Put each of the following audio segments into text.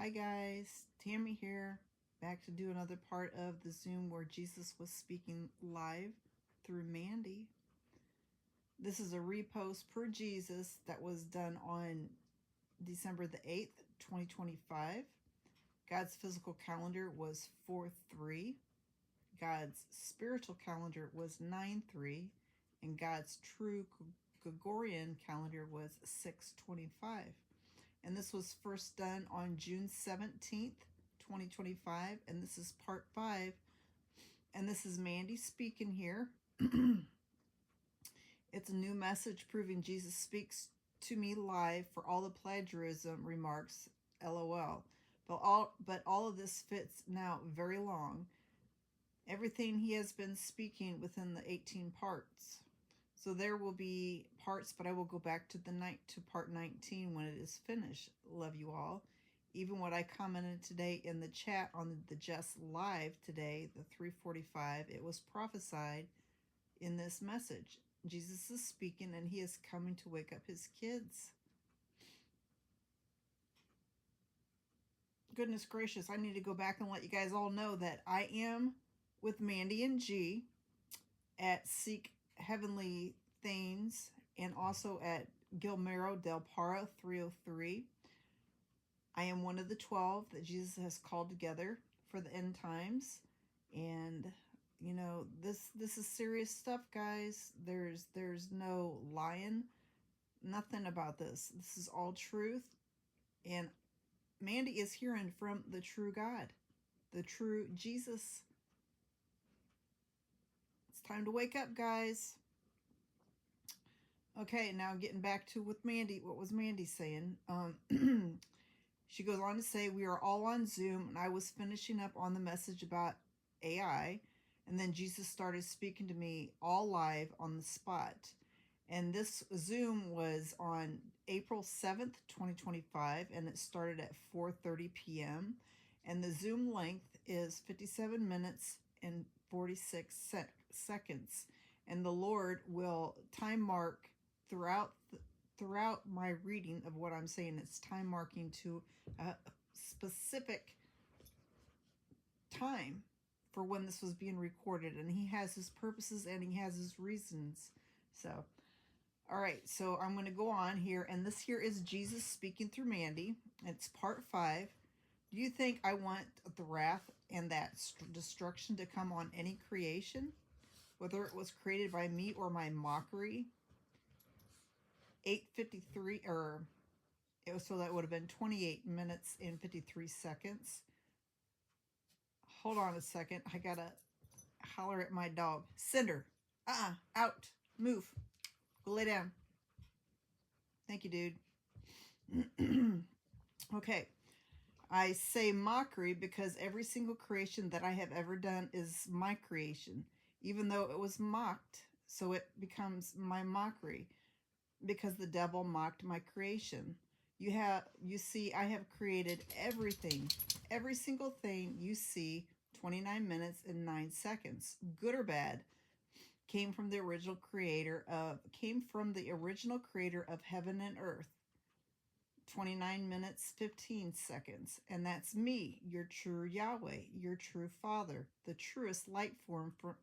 Hi guys, Tammy here, back to do another part of the Zoom where Jesus was speaking live through Mandi. This is a repost per Jesus that was done on December the 8th, 2025. God's physical calendar was 4/3. God's spiritual calendar was 9/3. And God's true Gregorian calendar was 6/25. And this was first done on June 17th, 2025, and this is part 5. And this is Mandi speaking here. It's a new message proving Jesus speaks to me live for all the plagiarism remarks, lol. But all of this fits now very long. Everything he has been speaking within the 18 parts. So there will be parts, but I will go back to part 19 when it is finished. Love you all. Even what I commented today in the chat on the Just Live today, the 3:45, it was prophesied in this message. Jesus is speaking and he is coming to wake up his kids. Goodness gracious, I need to go back and let you guys all know that I am with Mandi and G at Seek Heavenly Things and also at Gilmero del Para 303. I am one of the 12 that Jesus has called together for the end times. And you know, this is serious stuff, guys. There's no lying, nothing about this. This is all truth. And Mandi is hearing from the true God, the true Jesus. It's time to wake up, guys. Okay, now getting back to with Mandi. What was Mandi saying? She goes on to say, we are all on Zoom, and I was finishing up on the message about AI, and then Jesus started speaking to me all live on the spot. And this Zoom was on April 7th, 2025, and it started at 4:30 p.m. And the Zoom length is 57 minutes and 46 seconds. And the Lord will time mark throughout my reading of what I'm saying. It's time marking to a specific time for when this was being recorded, and he has his purposes and he has his reasons. So all right, so I'm going to go on here, and this here is Jesus speaking through Mandi. It's part 5. Do you think I want the wrath and that destruction to come on any creation, whether it was created by me or my mockery? 8:53, or it was, so that would have been 28 minutes and 53 seconds. Hold on a second. I gotta holler at my dog. Cinder, out, move, go lay down. Thank you, dude. Okay. I say mockery because every single creation that I have ever done is my creation, even though it was mocked. So it becomes my mockery because the devil mocked my creation. You see, I have created everything, every single thing you see, 29 minutes and 9 seconds, good or bad, came from the original creator of heaven and earth. 29 minutes, 15 seconds. And that's me, your true Yahweh, your true Father, the truest light form for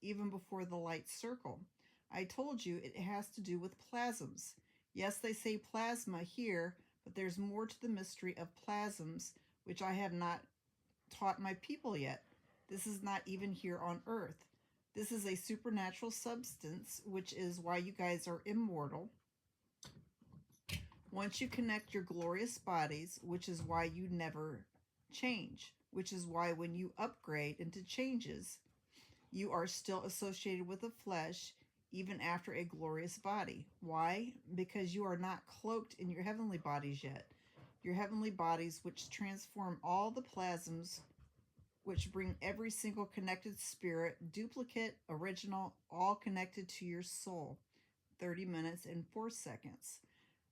even before the light circle. I told you it has to do with plasms. Yes, they say plasma here, but there's more to the mystery of plasms, which I have not taught my people yet. This is not even here on earth. This is a supernatural substance, which is why you guys are immortal. Once you connect your glorious bodies, which is why you never change, which is why when you upgrade into changes, you are still associated with the flesh even after a glorious body. Why? Because you are not cloaked in your heavenly bodies yet. Your heavenly bodies, which transform all the plasms, which bring every single connected spirit, duplicate, original, all connected to your soul. 30 minutes and 4 seconds.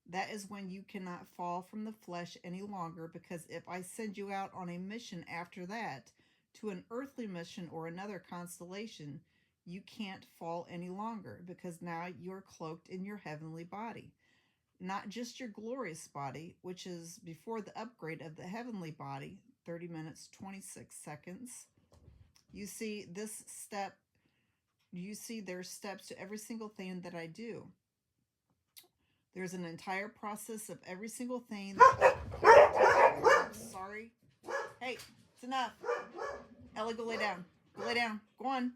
That is when you cannot fall from the flesh any longer, because if I send you out on a mission after that, to an earthly mission or another constellation, you can't fall any longer, because now you're cloaked in your heavenly body. not just your glorious body, which is before the upgrade of the heavenly body, 30 minutes, 26 seconds. You see this step, you see there's steps to every single thing that I do. There's an entire process of every single thing. Sorry. Hey, it's enough. Ellie, go lay down. Go lay down. Go on.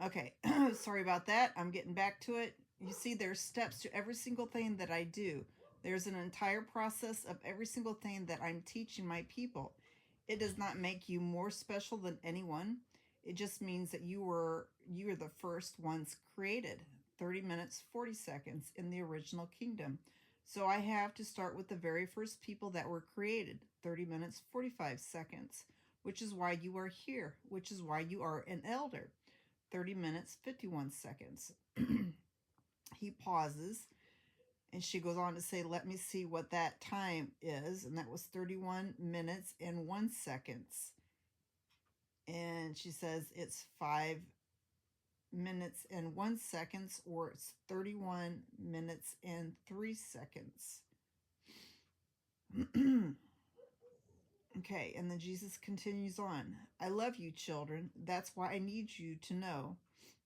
Okay, sorry about that. I'm getting back to it. You see, there's steps to every single thing that I do. There's an entire process of every single thing that I'm teaching my people. It does not make you more special than anyone. It just means that you are the first ones created. 30 minutes, 40 seconds in the original kingdom. So I have to start with the very first people that were created. 30 minutes, 45 seconds, which is why you are here, which is why you are an elder. 30 minutes, 51 seconds. He pauses, and she goes on to say, let me see what that time is. And that was 31 minutes and 1 second. And she says it's 5 minutes and 1 second, or it's 31 minutes and 3 seconds. Okay, and then Jesus continues on. I love you, children. That's why I need you to know.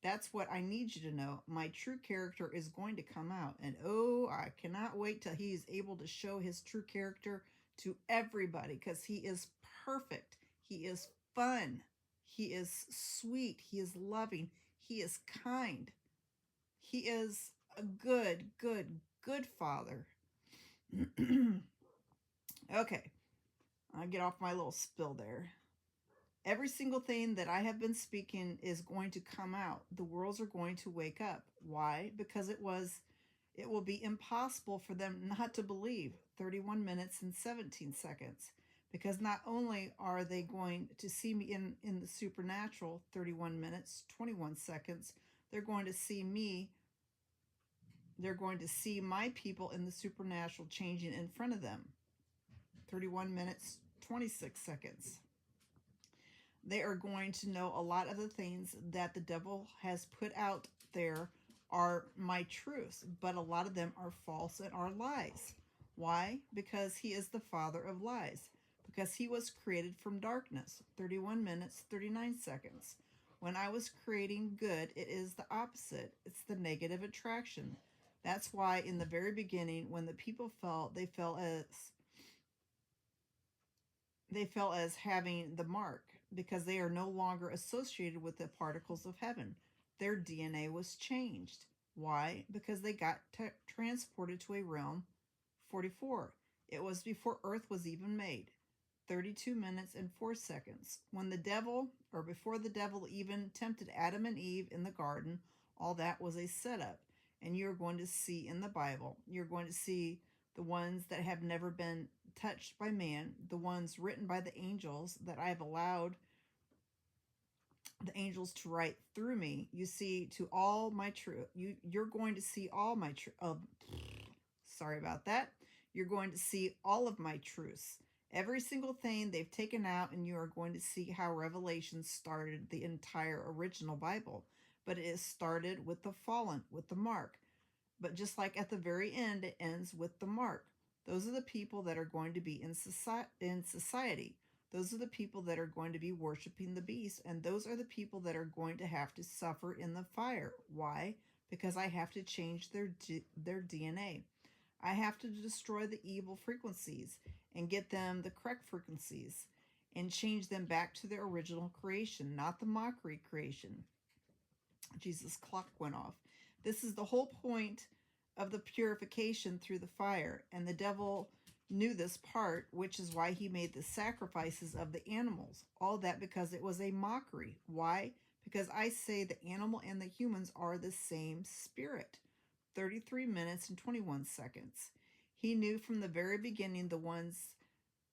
That's what I need you to know. My true character is going to come out. And oh, I cannot wait till he is able to show his true character to everybody, because he is perfect. He is fun. He is sweet. He is loving. He is kind. He is a good, good, good father. Okay. I'll get off my little spill there. Every single thing that I have been speaking is going to come out. The worlds are going to wake up. Why? Because it will be impossible for them not to believe. 31 minutes and 17 seconds. Because not only are they going to see me in the supernatural, 31 minutes, 21 seconds, they're going to see me. They're going to see my people in the supernatural changing in front of them. 31 minutes, 26 seconds. They are going to know a lot of the things that the devil has put out there are my truths, but a lot of them are false and are lies. Why? Because he is the father of lies. Because he was created from darkness. 31 minutes, 39 seconds. When I was creating good, it is the opposite. It's the negative attraction. That's why in the very beginning, when the people fell, they fell as having the mark, because they are no longer associated with the particles of heaven. Their DNA was changed. Why? Because they got transported to a realm 44. It was before Earth was even made. 32 minutes and 4 seconds. When the devil, or before the devil even tempted Adam and Eve in the garden, all that was a setup. And you're going to see in the Bible, you're going to see the ones that have never been touched by man, the ones written by the angels that I have allowed the angels to write through me. You see, to all my truth, you're going to see all my sorry about that. You're going to see all of my truths. Every single thing they've taken out, and you are going to see how Revelation started the entire original Bible. But it is started with the fallen, with the mark. But just like at the very end, it ends with the mark. Those are the people that are going to be in society. Those are the people that are going to be worshiping the beast. And those are the people that are going to have to suffer in the fire. Why? Because I have to change their DNA. I have to destroy the evil frequencies and get them the correct frequencies and change them back to their original creation, not the mockery creation. Jesus' clock went off. This is the whole point of the purification through the fire. And the devil knew this part, which is why he made the sacrifices of the animals. All that because it was a mockery. Why? Because I say the animal and the humans are the same spirit. 33 minutes and 21 seconds. He knew from the very beginning the ones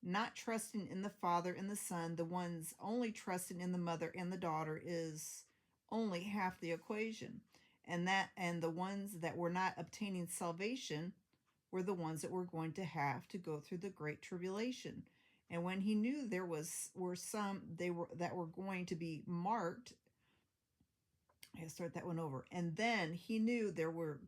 not trusting in the Father and the Son, the ones only trusting in the mother and the daughter is only half the equation. And the ones that were not obtaining salvation were the ones that were going to have to go through the great tribulation. And when he knew there were some that were going to be marked, I gotta start that one over. And then he knew there were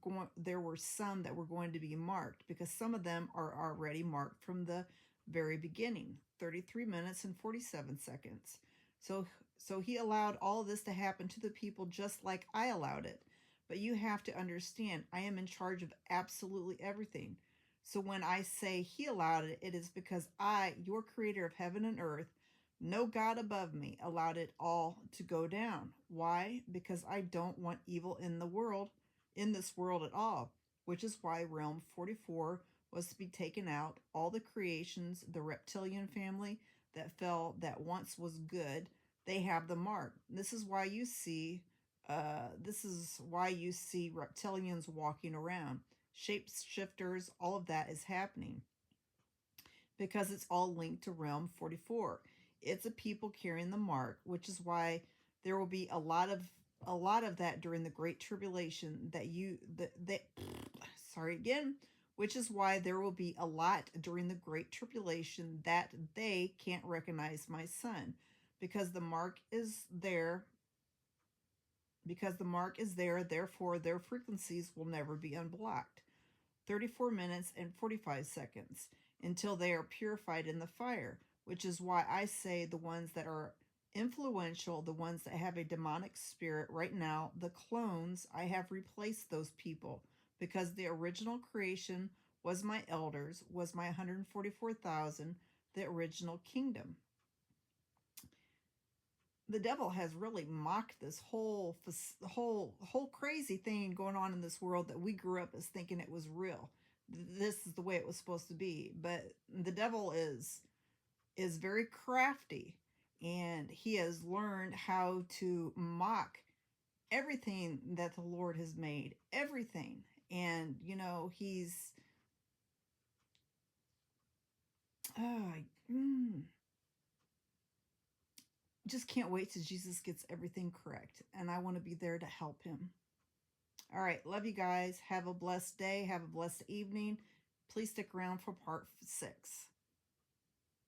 some that were going to be marked, because some of them are already marked from the very beginning. 33 minutes and 47 seconds. So so he allowed all of this to happen to the people just like I allowed it. But you have to understand, I am in charge of absolutely everything. So when I say he allowed it, it is because I, your creator of heaven and earth, no God above me, allowed it all to go down. Why? Because I don't want evil in the world, in this world at all, which is why realm 44 was to be taken out. All the creations, the reptilian family that fell, that once was good, they have the mark. This is why you see reptilians walking around, shapeshifters, all of that is happening because it's all linked to realm 44. It's a people carrying the mark, which is why there will be a lot of that during the great tribulation sorry again, which is why there will be a lot during the great tribulation that they can't recognize my son, because the mark is there. Because the mark is there, therefore their frequencies will never be unblocked. 34 minutes and 45 seconds until they are purified in the fire, which is why I say the ones that are influential, the ones that have a demonic spirit right now, the clones, I have replaced those people, because the original creation was my elders, was my 144,000, the original kingdom. The devil has really mocked this whole crazy thing going on in this world that we grew up as thinking it was real. This is the way it was supposed to be. But the devil is very crafty, and he has learned how to mock everything that the Lord has made, everything. And he's just can't wait till Jesus gets everything correct, and I want to be there to help him. All right, love you guys. Have a blessed day. Have a blessed evening. Please stick around for part 6.